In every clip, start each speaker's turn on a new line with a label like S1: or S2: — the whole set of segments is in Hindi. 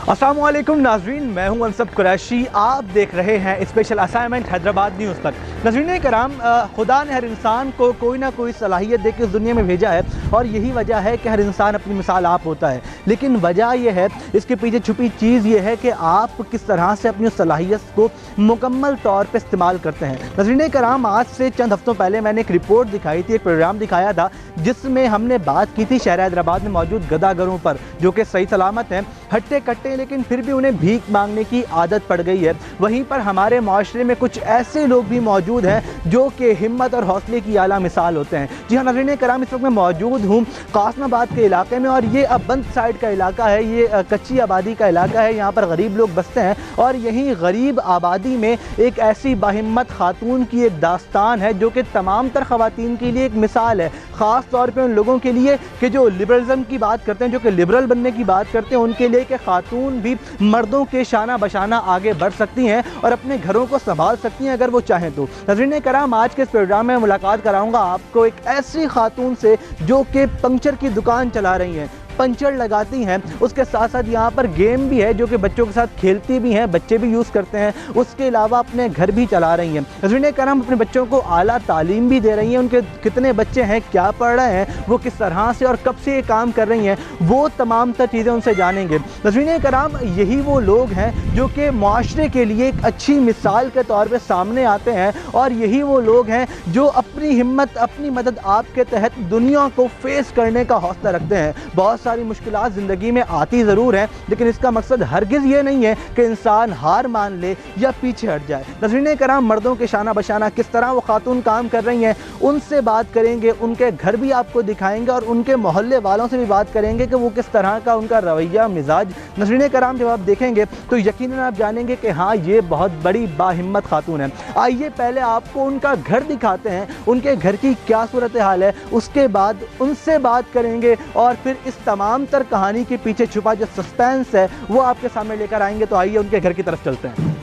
S1: अस्सलाम वालेकुम नाज़रीन, मैं हूं अनसब कुरैशी। आप देख रहे हैं स्पेशल असाइनमेंट हैदराबाद न्यूज़ पर। नाज़रीन कराम, खुदा ने हर इंसान को कोई ना कोई सलाहियत देकर इस दुनिया में भेजा है और यही वजह है कि हर इंसान अपनी मिसाल आप होता है। लेकिन वजह यह है, इसके पीछे छुपी चीज़ ये है कि आप किस तरह से अपनी सलाहियत को मुकम्मल तौर पर इस्तेमाल करते हैं। नाज़रीन कराम, आज से चंद हफ्तों पहले मैंने एक रिपोर्ट दिखाई थी, एक प्रोग्राम दिखाया था जिसमें हमने बात की थी शहर हैदराबाद में मौजूद गदागरों पर, जो कि सही सलामत हैं, हट्टे कट्टे, लेकिन फिर भी उन्हें भीख मांगने की आदत पड़ गई है। वहीं पर हमारे माशरे में कुछ ऐसे लोग भी मौजूद हैं जो कि हिम्मत और हौसले की आला मिसाल होते हैं। जी हाँ नाज़रीन कराम, इस वक्त मैं मौजूद हूँ कासमाबाद के इलाके में और ये अबंद साइड का इलाका है, ये कच्ची आबादी का इलाका है। यहाँ पर गरीब लोग बसते हैं और यहीं गरीब आबादी में एक ऐसी बाहिम्मत खातून की एक दास्तान है जो कि तमाम तर ख़वातीन के लिए एक मिसाल है, ख़ास तौर पर उन लोगों के लिए कि जो लिबरलिज़म की बात करते हैं, जो कि लिबरल बनने की बात करते हैं, उनके लिए कि खातून भी मर्दों के शाना बशाना आगे बढ़ सकती हैं और अपने घरों को संभाल सकती हैं अगर वो चाहें तो। नाज़रीन कराम, आज के इस प्रोग्राम में मुलाकात कराऊंगा आपको एक ऐसी खातून से जो कि पंक्चर की दुकान चला रही हैं, पंचर लगाती हैं, उसके साथ साथ यहाँ पर गेम भी है जो कि बच्चों के साथ खेलती भी हैं, बच्चे भी यूज़ करते हैं, उसके अलावा अपने घर भी चला रही हैं। नाज़रीन कराम, अपने बच्चों को आला तालीम भी दे रही हैं। उनके कितने बच्चे हैं, क्या पढ़ रहे हैं, वो किस तरह से और कब से ये काम कर रही हैं, वो तमाम तर चीज़ें उनसे जानेंगे। नाज़रीन कराम, यही वो लोग हैं जो कि माशरे के लिए एक अच्छी मिसाल के तौर पर सामने आते हैं और यही वो लोग हैं जो अपनी हिम्मत, अपनी मदद आपके तहत दुनिया को फेस करने का हौसला रखते हैं। बहुत सारी मुश्किलात ज़िंदगी में आती ज़रूर हैं, लेकिन इसका मकसद हरगिज़ ये नहीं है कि इंसान हार मान ले या पीछे हट जाए। नाज़रीन कराम, मर्दों के शाना बशाना किस तरह वो खातून काम कर रही हैं, उनसे बात करेंगे, उनके घर भी आपको दिखाएंगे और उनके मोहल्ले वालों से भी बात करेंगे कि वो किस तरह का उनका रवैया मिजाज। नाज़रीन कराम, जब आप देखेंगे तो यकीनन आप जानेंगे कि हाँ, ये बहुत बड़ी बाहिम्मत खातून है। आइए पहले आपको उनका घर दिखाते हैं, उनके घर की क्या सूरत हाल है, उसके बाद उनसे बात करेंगे और फिर इस तमाम तर कहानी के पीछे छुपा जो सस्पेंस है वो आपके सामने लेकर आएंगे। तो आइए उनके घर की तरफ चलते हैं।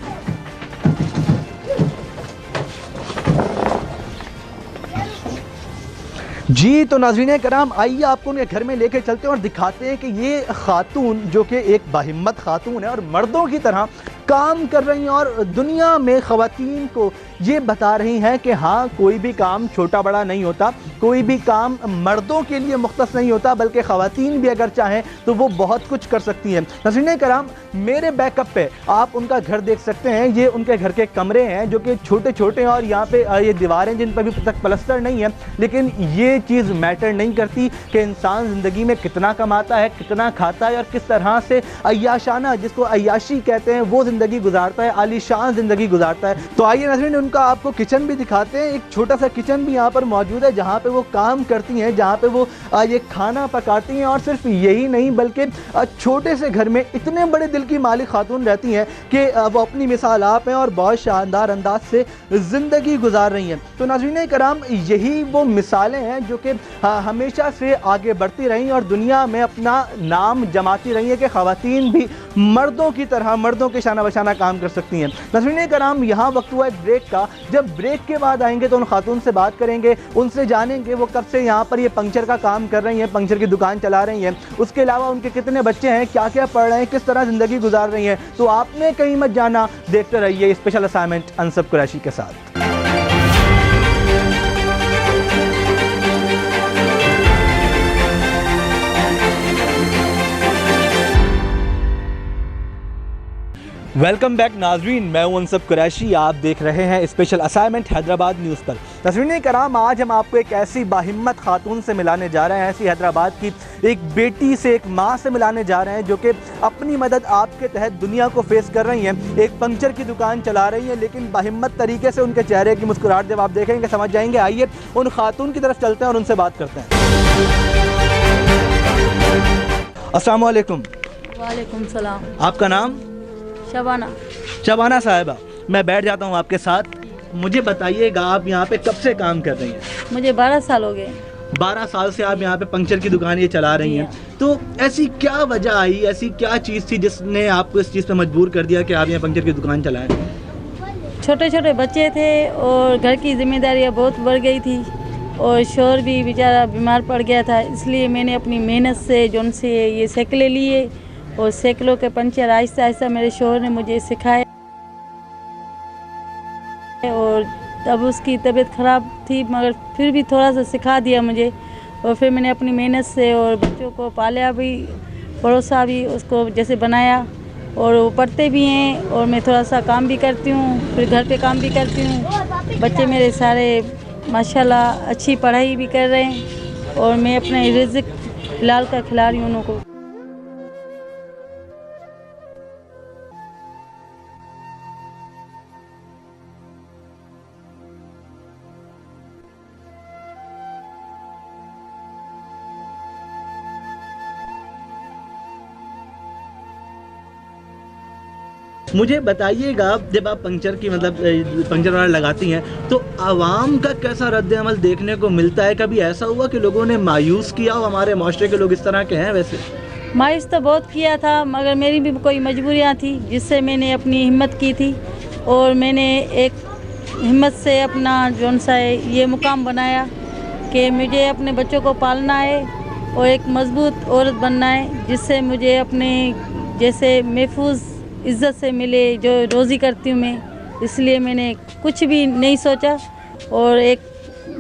S1: जी तो नाज़रीन कराम, आइए आपको उनके घर में लेकर चलते हैं और दिखाते हैं कि ये खातून जो कि एक बाहिम्मत खातून है और मर्दों की तरह काम कर रही हैं और दुनिया में ख़वातीन को ये बता रही हैं कि हाँ, कोई भी काम छोटा बड़ा नहीं होता, कोई भी काम मर्दों के लिए मुख्तस नहीं होता, बल्कि ख़वातीन भी अगर चाहें तो वो बहुत कुछ कर सकती हैं। नाज़रीन कराम, मेरे बैकअप पे आप उनका घर देख सकते हैं। ये उनके घर के कमरे हैं जो कि छोटे छोटे हैं और यहाँ पे ये दीवारें जिन पर भी तक प्लस्तर नहीं है, लेकिन ये चीज़ मैटर नहीं करती कि इंसान ज़िंदगी में कितना कमाता है, कितना खाता है और किस तरह से अय्याशाना, जिसको अय्याशी कहते हैं, वो ज़िंदगी गुजारता है, आलीशान ज़िंदगी गुजारता है। तो आइए नाज़रीन उनका आपको किचन भी दिखाते हैं। एक छोटा सा किचन भी यहाँ पर मौजूद है जहाँ पे वो काम करती हैं, जहाँ पे वो ये खाना पकाती हैं। और सिर्फ यही नहीं बल्कि छोटे से घर में इतने बड़े दिल की मालिक खातून रहती हैं कि वो अपनी मिसाल आप हैं और बहुत शानदार अंदाज से ज़िंदगी गुजार रही हैं। तो नाज़रीन कराम, यही वो मिसालें हैं जो कि हमेशा से आगे बढ़ती रहीं और दुनिया में अपना नाम जमाती रही हैं कि ख़वातीन भी मर्दों की तरह, मर्दों के शाना बशाना काम कर सकती हैं। नाज़रीन कराम, यहाँ वक्त हुआ एक ब्रेक का। जब ब्रेक के बाद आएंगे तो उन खातून से बात करेंगे, उनसे जानेंगे वो कब से यहाँ पर ये पंक्चर का काम कर रही हैं, पंक्चर की दुकान चला रही हैं, उसके अलावा उनके कितने बच्चे हैं, क्या क्या पढ़ रहे हैं, किस तरह ज़िंदगी गुजार रही हैं। तो आपने कहीं मत जाना, देखते रहिए स्पेशल असाइनमेंट अनसब कुरैशी के साथ। वेलकम बैक नाज़रीन, मैं हूं अनसब कुरैशी। आप देख रहे हैं स्पेशल असाइनमेंट हैदराबाद न्यूज़ पर। नाज़रीन कराम, आज हम आपको एक ऐसी बाहिम्मत खातून से मिलाने जा रहे हैं, ऐसी हैदराबाद की एक बेटी से, एक माँ से मिलाने जा रहे हैं जो कि अपनी मदद आपके तहत दुनिया को फेस कर रही हैं। एक पंक्चर की दुकान चला रही हैं, लेकिन बाहिम्मत तरीके से उनके चेहरे की मुस्कुराहट जब आप देखेंगे समझ जाएंगे। आइए उन खातून की तरफ चलते हैं और उनसे बात करते हैं। अस्सलाम वालेकुम।
S2: वालेकुम सलाम।
S1: आपका नाम?
S2: शबाना।
S1: शबाना साहिबा, मैं बैठ जाता हूँ आपके साथ। मुझे बताइएगा, आप यहाँ पे कब से काम कर रही हैं?
S2: मुझे 12 साल हो गए।
S1: 12 साल से आप यहाँ पे पंक्चर की दुकान ये चला रही हैं। तो ऐसी क्या वजह आई, ऐसी क्या चीज़ थी जिसने आपको इस चीज़ पे मजबूर कर दिया कि आप यहाँ पंक्चर की दुकान चलाएं?
S2: छोटे छोटे बच्चे थे और घर की जिम्मेदारियाँ बहुत बढ़ गई थी और शोहर भी बेचारा बीमार पड़ गया था, इसलिए मैंने अपनी मेहनत से जो उनसे ये साइकिलें लिए और साइकिलों के पंचर आहिस्ता आहिस्ता मेरे शोहर ने मुझे सिखाए। और तब उसकी तबीयत ख़राब थी मगर फिर भी थोड़ा सा सिखा दिया मुझे, और फिर मैंने अपनी मेहनत से और बच्चों को पाला भी, पड़ोसा भी उसको जैसे बनाया, और वो पढ़ते भी हैं और मैं थोड़ा सा काम भी करती हूँ, फिर घर पे काम भी करती हूँ। बच्चे मेरे सारे माशाल्लाह अच्छी पढ़ाई भी कर रहे हैं और मैं अपने रिज़्क हलाल का खिला रही हूँ उन्हों को।
S1: मुझे बताइएगा, जब आप पंक्चर की मतलब पंक्चर वाला लगाती हैं तो आवाम का कैसा रद्द अमल देखने को मिलता है? कभी ऐसा हुआ कि लोगों ने मायूस किया हो? हमारे माशरे के लोग इस तरह के हैं वैसे?
S2: मायूस तो बहुत किया था मगर मेरी भी कोई मजबूरियाँ थी जिससे मैंने अपनी हिम्मत की थी, और मैंने एक हिम्मत से अपना जौन सा है ये मुकाम बनाया कि मुझे अपने बच्चों को पालना है और एक मजबूत औरत बनना है, जिससे मुझे अपने जैसे महफूज इज़्ज़त से मिले जो रोज़ी करती हूँ मैं। इसलिए मैंने कुछ भी नहीं सोचा और एक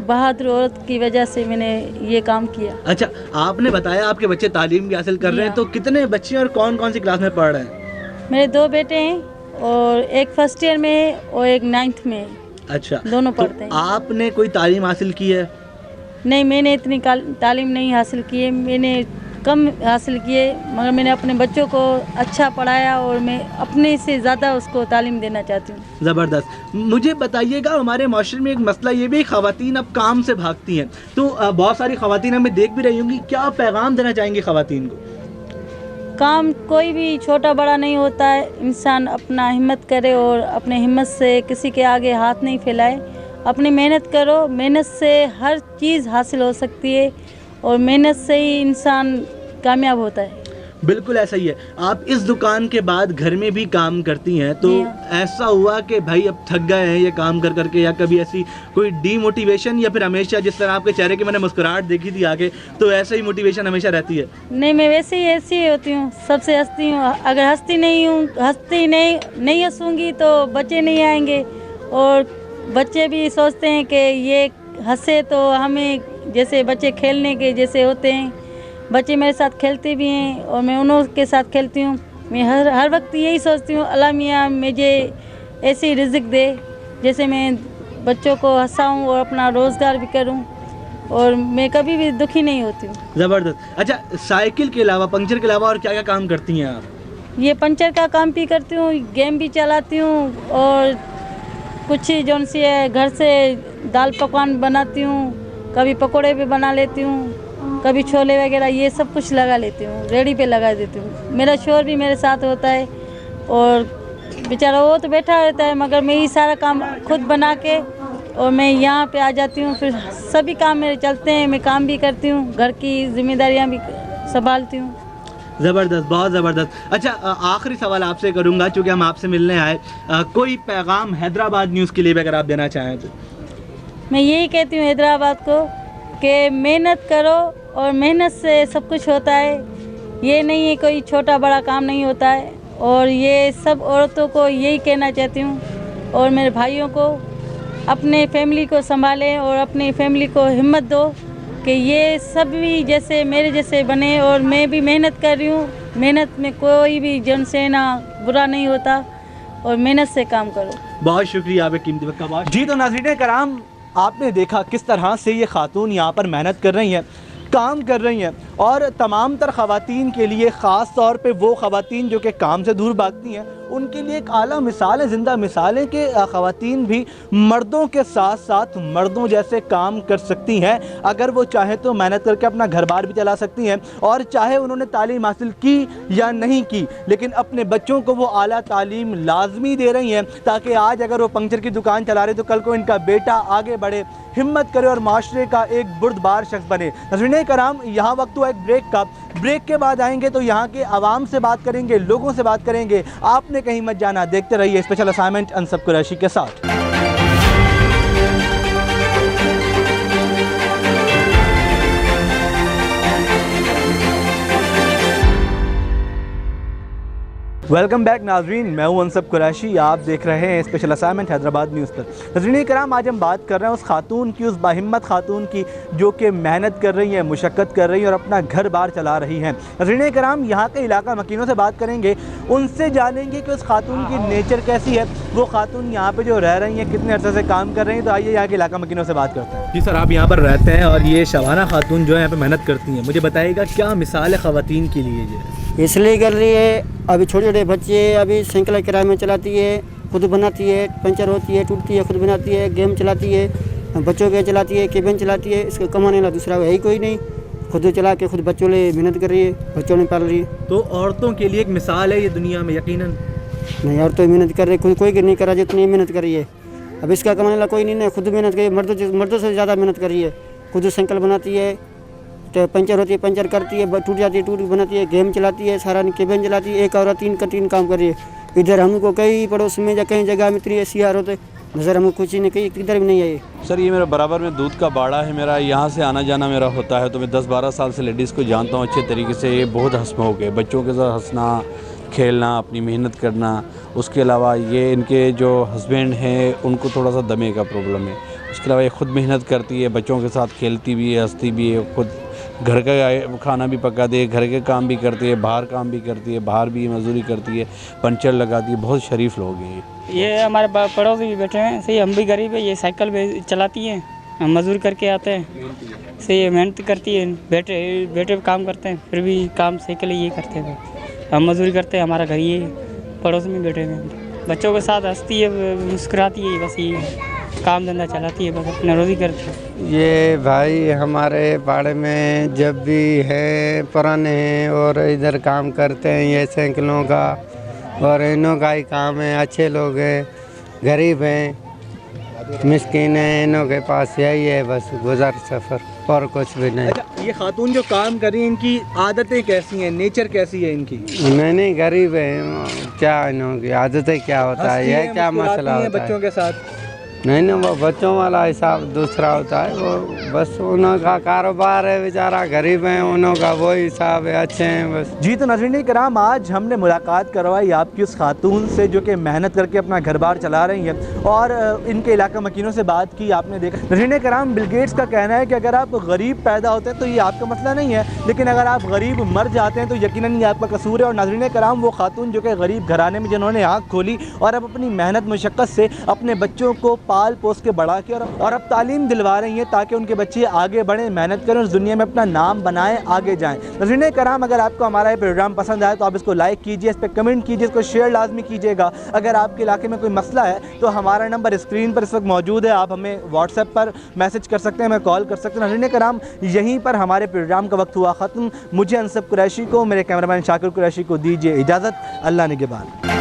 S2: बहादुर औरत की वजह से मैंने ये काम किया।
S1: अच्छा, आपने बताया आपके बच्चे तालीम भी हासिल कर रहे हैं, तो कितने बच्चे और कौन कौन सी क्लास में पढ़ रहे हैं?
S2: मेरे 2 बेटे हैं और एक फर्स्ट ईयर में है और एक 9th में है।
S1: अच्छा,
S2: दोनों पढ़ते हैं।
S1: आपने कोई तालीम हासिल की है?
S2: नहीं, मैंने इतनी तालीम नहीं हासिल की है, मैंने कम हासिल किए, मगर मैंने अपने बच्चों को अच्छा पढ़ाया और मैं अपने से ज़्यादा उसको तालीम देना चाहती हूँ।
S1: ज़बरदस्त। मुझे बताइएगा, हमारे माशरे में एक मसला ये भी, ख़वातीन अब काम से भागती हैं, तो बहुत सारी ख़वातीन हमें देख भी रही होंगी, क्या पैगाम देना चाहेंगी ख़वातीन को?
S2: काम कोई भी छोटा बड़ा नहीं होता है, इंसान अपना हिम्मत करे और अपने हिम्मत से किसी के आगे हाथ नहीं फैलाए। अपनी मेहनत करो, मेहनत से हर चीज़ हासिल हो सकती है और मेहनत से ही इंसान कामयाब होता है।
S1: बिल्कुल ऐसा ही है। आप इस दुकान के बाद घर में भी काम करती हैं, तो ऐसा हुआ कि भाई अब थक गए हैं ये काम कर करके, या कभी ऐसी कोई डीमोटिवेशन, या फिर हमेशा जिस तरह आपके चेहरे की मैंने मुस्कुराहट देखी थी आगे, तो ऐसा ही मोटिवेशन हमेशा रहती है?
S2: नहीं, मैं वैसे ही ऐसी होती हूँ, सबसे हंसती हूँ। अगर हंसती नहीं हंसूंगी तो बच्चे नहीं आएंगे, और बच्चे भी सोचते हैं कि ये हंसे तो हमें, जैसे बच्चे खेलने के जैसे होते हैं, बच्चे मेरे साथ खेलते भी हैं और मैं उन्हों के साथ खेलती हूँ। मैं हर वक्त यही सोचती हूँ, अल्लाह मियाँ मुझे ऐसी रिज़्क दे जैसे मैं बच्चों को हंसाऊँ और अपना रोज़गार भी करूँ, और मैं कभी भी दुखी नहीं होती हूँ।
S1: ज़बरदस्त। अच्छा, साइकिल के अलावा, पंक्चर के अलावा और क्या क्या काम करती हैं आप?
S2: ये पंचर का काम भी करती हूँ, गेम भी चलाती हूँ, और कुछ ही जौन सी है घर से दाल पकवान बनाती हूँ, कभी पकोड़े भी बना लेती हूँ, कभी छोले वगैरह ये सब कुछ लगा लेती हूँ, रेडी पे लगा देती हूँ। मेरा शोहर भी मेरे साथ होता है और बेचारा वो तो बैठा रहता है, मगर मैं ही सारा काम खुद बना के और मैं यहाँ पे आ जाती हूँ, फिर सभी काम मेरे चलते हैं, मैं काम भी करती हूँ, घर की जिम्मेदारियाँ भी संभालती हूँ।
S1: ज़बरदस्त, बहुत ज़बरदस्त। अच्छा, आखिरी सवाल आपसे करूँगा, चूँकि हम आपसे मिलने आए, कोई पैगाम हैदराबाद न्यूज़ के लिए भी अगर आप देना चाहें तो?
S2: मैं यही कहती हूँ हैदराबाद को कि मेहनत करो और मेहनत से सब कुछ होता है। ये नहीं है कोई छोटा बड़ा काम नहीं होता है, और ये सब औरतों को यही कहना चाहती हूँ, और मेरे भाइयों को, अपने फैमिली को संभालें और अपनी फैमिली को हिम्मत दो कि ये सब भी जैसे मेरे जैसे बने, और मैं भी मेहनत कर रही हूँ, मेहनत में कोई भी जन से ना बुरा नहीं होता, और मेहनत से काम करो।
S1: बहुत शुक्रिया आपके कीमती वक्त का। बहुत जी। तो नाज़रीन कराम, आपने देखा किस तरह से ये खातून यहाँ पर मेहनत कर रही हैं, काम कर रही हैं, और तमाम तर ख़वातीन के लिए, ख़ास तौर पे वो ख़वातीन जो कि काम से दूर भागती हैं, उनके लिए एक आला मिसाल है, ज़िंदा मिसाल है कि ख़वातीन भी मर्दों के साथ साथ मर्दों जैसे काम कर सकती हैं। अगर वो चाहे तो मेहनत करके अपना घर बार भी चला सकती हैं, और चाहे उन्होंने तालीम हासिल की या नहीं की, लेकिन अपने बच्चों को वो आला तालीम लाजमी दे रही हैं, ताकि आज अगर वो पंक्चर की दुकान चला रहे तो कल को इनका बेटा आगे बढ़े, हिम्मत करे और माशरे का एक बुर्दबार शख्स बने। नाज़रीन कराम, यहाँ वक्त हुआ एक ब्रेक का। ब्रेक के बाद आएंगे तो यहाँ के आवाम से बात करेंगे, लोगों से बात करेंगे। आपने कहीं मत जाना, देखते रहिए स्पेशल असाइनमेंट अनसब कुरैशी के साथ। वेलकम बैक नाजरीन, मैं हूं अनसब कुरैशी। आप देख रहे हैं स्पेशल असाइनमेंट हैदराबाद न्यूज़ पर। नाज़रीन कराम, आज हम बात कर रहे हैं उस खातून की, उस बाहिम्मत खातून की जो कि मेहनत कर रही हैं, मुशक्क़त कर रही हैं और अपना घर बार चला रही हैं। नाज़रीन कराम, यहाँ के इलाका मकीनों से बात करेंगे, उनसे जानेंगे कि उस खातून की नेचर कैसी है, वो खातून यहाँ पर जो रह रही हैं कितने अर्से से काम कर रही हैं। तो आइए यहाँ के इलाका मकीनों से बात करते हैं। जी सर, आप यहाँ पर रहते हैं और ये शबाना खातून जो है यहाँ पर मेहनत करती हैं, मुझे बताइएगा क्या मिसाल है ख़वातीन के लिए ये?
S3: इसलिए कर रही है, अभी छोटे छोटे बच्चे अभी साइकिल किराए में चलाती है, खुद बनाती है, पंचर होती है, टूटती है, खुद बनाती है, गेम चलाती है, बच्चों के चलाती है, केबिन चलाती है। इसको कमाने वाला दूसरा है ही कोई नहीं, खुद चला के खुद बच्चों ले मेहनत कर रही है, बच्चों ने पाल रही है।
S1: तो औरतों के लिए एक मिसाल है ये दुनिया में, यकीनन।
S3: नहीं, औरतें मेहनत कर रही है, कोई नहीं कर रहा जितनी मेहनत कर रही है। अब इसका कमाने वाला कोई नहीं है, खुद मेहनत करी, मर्दों से ज़्यादा मेहनत कर रही है। खुद साइकिल बनाती है, तो पंचर होती है, पंचर करती है, टूट जाती है, टूट बनाती है, गेम चलाती है, सारा केबिन चलाती है। एक औरत तीन काम कर रही है। इधर हमको कई पड़ोस में या कई जगह में इतनी ऐसी हार होते नज़र हमको कुछ ही नहीं, कहीं किधर भी नहीं आई।
S4: सर, ये मेरा बराबर में दूध का बाड़ा है, मेरा यहाँ से आना जाना मेरा होता है। तो मैं 10-12 साल से लेडीज़ को जानता हूँ अच्छे तरीके से। ये बहुत हंसमुख है, बच्चों के साथ हंसना, खेलना, अपनी मेहनत करना। उसके अलावा ये इनके जो हस्बैंड हैं उनको थोड़ा सा दमे का प्रॉब्लम है। उसके अलावा ये खुद मेहनत करती है, बच्चों के साथ खेलती भी है, हंसती भी है, खुद घर का खाना भी पकाती है, घर के काम भी करती है, बाहर काम भी करती है, बाहर भी मजदूरी करती है, पंचर लगाती है। बहुत शरीफ लोग हैं
S5: ये हमारे पड़ोस भी बैठे हैं। सही, हम भी गरीब है, ये साइकिल भी चलाती हैं, हम मजदूर करके आते हैं। सही, मेहनत करती है, बेटे काम करते हैं, फिर भी काम साइकिल ये करते हैं। हम मजदूरी करते हैं, हमारा घर ये पड़ोस में बैठे हुए हैं। बच्चों के साथ हंसती है, मुस्कुराती है, बस ये काम धंधा चलाती है, बस अपना रोज़ी करती है।
S6: ये भाई हमारे बाड़े में जब भी है पुराने हैं और इधर काम करते हैं ये साइकिलों का और इनों का ही काम है। अच्छे लोग हैं, गरीब हैं, मिस्किन हैं, इनों के पास यही है बस गुजर सफ़र, और कुछ भी नहीं।
S1: अच्छा, ये खातून जो काम कर रही हैं, इनकी आदतें कैसी हैं, नेचर कैसी है इनकी?
S6: नहीं, गरीब है, क्या इनों की आदतें क्या होता है, यह क्या मसला होता है
S1: बच्चों के साथ?
S6: नहीं, वो बच्चों वाला हिसाब दूसरा होता है। वो बस उनका कारोबार है, बेचारा गरीब है, उनका वही हिसाब है, अच्छे हैं बस।
S1: जी, तो नाज़रीन कराम, आज हमने मुलाकात करवाई आपकी उस खातून से जो कि मेहनत करके अपना घर बार चला रही हैं और इनके इलाका मकीनों से बात की, आपने देखा। नाज़रीन कराम, बिल गेट्स का कहना है कि अगर आप गरीब पैदा होते हैं तो ये आपका मसला नहीं है, लेकिन अगर आप गरीब मर जाते हैं तो यकीनन ये आपका कसूर है। और नाज़रीन कराम, वो खातून जो कि गरीब घराने में जिन्होंने आँख खोली और अब अपनी मेहनत मुशक्क़त से अपने बच्चों को पाल पोस के बढ़ा के और अब तालीम दिलवा रही हैं ताकि उनके बच्चे आगे बढ़ें, मेहनत करें, उस दुनिया में अपना नाम बनाएं, आगे जाएं। नाज़रीन कराम, अगर आपको हमारा ये प्रोग्राम पसंद आए तो आप इसको लाइक कीजिए, इस पर कमेंट कीजिए, इसको शेयर लाजमी कीजिएगा। अगर आपके इलाके में कोई मसला है तो हमारा नंबर स्क्रीन पर इस वक्त मौजूद है, आप हमें व्हाट्सएप पर मैसेज कर सकते हैं, हमें कॉल कर सकते हैं। नाज़रीन कराम, यहीं पर हमारे प्रोग्राम का वक्त हुआ ख़त्म। मुझे अनसब कुरैशी को, मेरे कैमरामैन शाकिर कुरैशी को दीजिए इजाज़त। अल्लाह निगहबान।